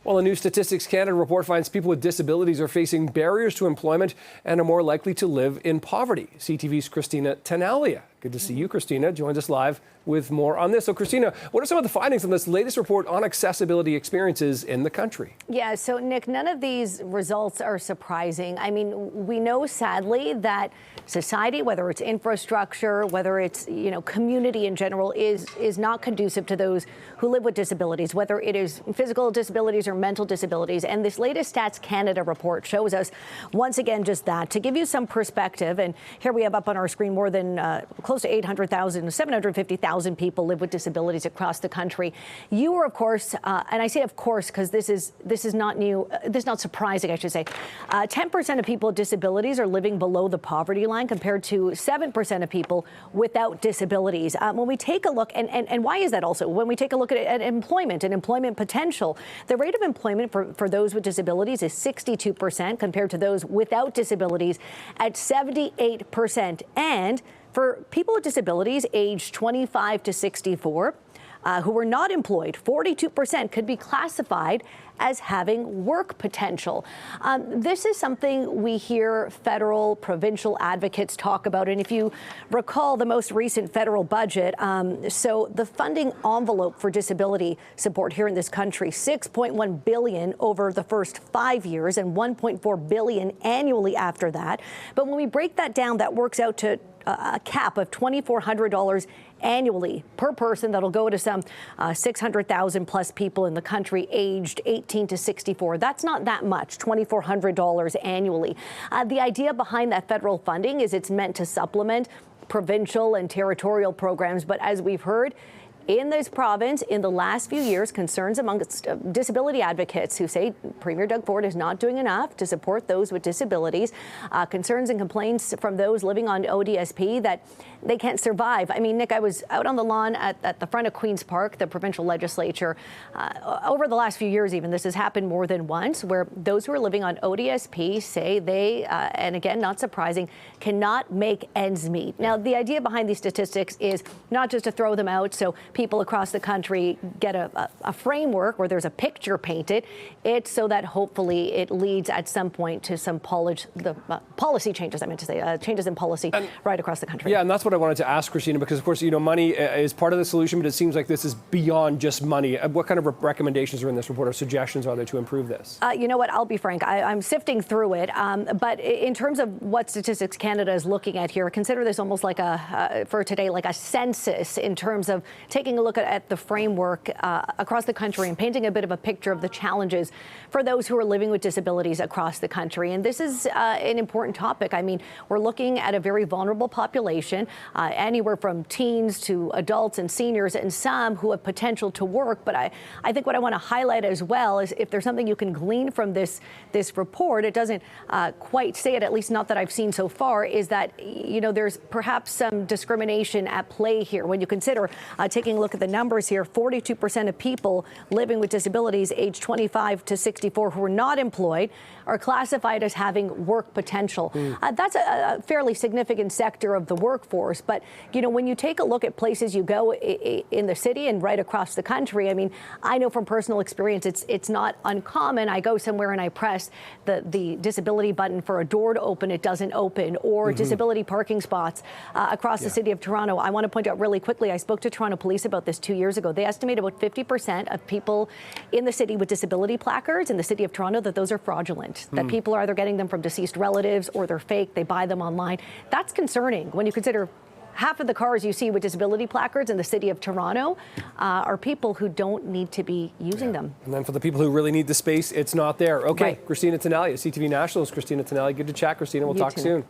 Well, a new Statistics Canada report finds people with disabilities are facing barriers to employment and are more likely to live in poverty. CTV's Christina Tenalia. Good to see you, Christina. Joins us live with more on this. So, Christina, what are some of the findings from this latest report on accessibility experiences in the country? Yeah, so, Nick, none of these results are surprising. I mean, we know, sadly, that society, whether it's infrastructure, whether it's, community in general, is not conducive to those who live with disabilities, whether it is physical disabilities or mental disabilities. And this latest Stats Canada report shows us, once again, just that. To give you some perspective, and here we have up on our screen more than close to 800,000, 750,000 people live with disabilities across the country. You are, of course, and I say of course because this is not new, this is not surprising, I should say. 10% of people with disabilities are living below the poverty line compared to 7% of people without disabilities. When we take a look, and why is that also? When we take a look at employment and employment potential, the rate of employment for those with disabilities is 62% compared to those without disabilities at 78%. And for people with disabilities aged 25 to 64 who were not employed, 42% could be classified as having work potential. This is something we hear federal, provincial advocates talk about. And if you recall the most recent federal budget, so the funding envelope for disability support here in this country, $6.1 billion over the first 5 years and $1.4 billion annually after that. But when we break that down, that works out to a cap of $2,400 annually per person. That'll go to some 600,000 plus people in the country aged 18 to 64. That's not that much, $2,400 annually. The idea behind that federal funding is it's meant to supplement provincial and territorial programs. But as we've heard, in this province, in the last few years, concerns amongst disability advocates who say Premier Doug Ford is not doing enough to support those with disabilities, concerns and complaints from those living on ODSP that they can't survive. I mean, Nick, I was out on the lawn at the front of Queen's Park, the provincial legislature, over the last few years even. This has happened more than once, where those who are living on ODSP say they, and again, not surprising, cannot make ends meet. Now, the idea behind these statistics is not just to throw them out so people across the country get a framework where there's a picture painted. It's so that hopefully it leads at some point to some policy changes, I meant to say, changes in policy right across the country. Yeah, and that's what I wanted to ask, Christina, because, of course, money is part of the solution, but it seems like this is beyond just money. What kind of recommendations are in this report or suggestions are there to improve this? You know what? I'll be frank. I'm sifting through it. But in terms of what Statistics Canada is looking at here, consider this almost like for today, like a census in terms of taking a look at the framework across the country and painting a bit of a picture of the challenges for those who are living with disabilities across the country. And this is an important topic. I mean, we're looking at a very vulnerable population, anywhere from teens to adults and seniors, and some who have potential to work. But I think what I want to highlight as well is if there's something you can glean from this report, it doesn't quite say it, at least not that I've seen so far, is that, there's perhaps some discrimination at play here. When you consider taking a look at the numbers here, 42% of people living with disabilities aged 25 to 64 who are not employed are classified as having work potential. That's a fairly significant sector of the workforce. But, when you take a look at places you go in the city and right across the country, I mean, I know from personal experience, it's not uncommon. I go somewhere and I press the disability button for a door to open, it doesn't open, or disability parking spots across the city of Toronto. I want to point out really quickly, I spoke to Toronto Police about this 2 years ago. They estimate about 50% of people in the city with disability placards in the city of Toronto that those are fraudulent, that people are either getting them from deceased relatives or they're fake, they buy them online. That's concerning when you consider half of the cars you see with disability placards in the city of Toronto are people who don't need to be using them. And then for the people who really need the space, it's not there. Okay, Right. Christina Tenalia, CTV Nationals. Christina Tenalia, good to chat, Christina. We'll talk soon.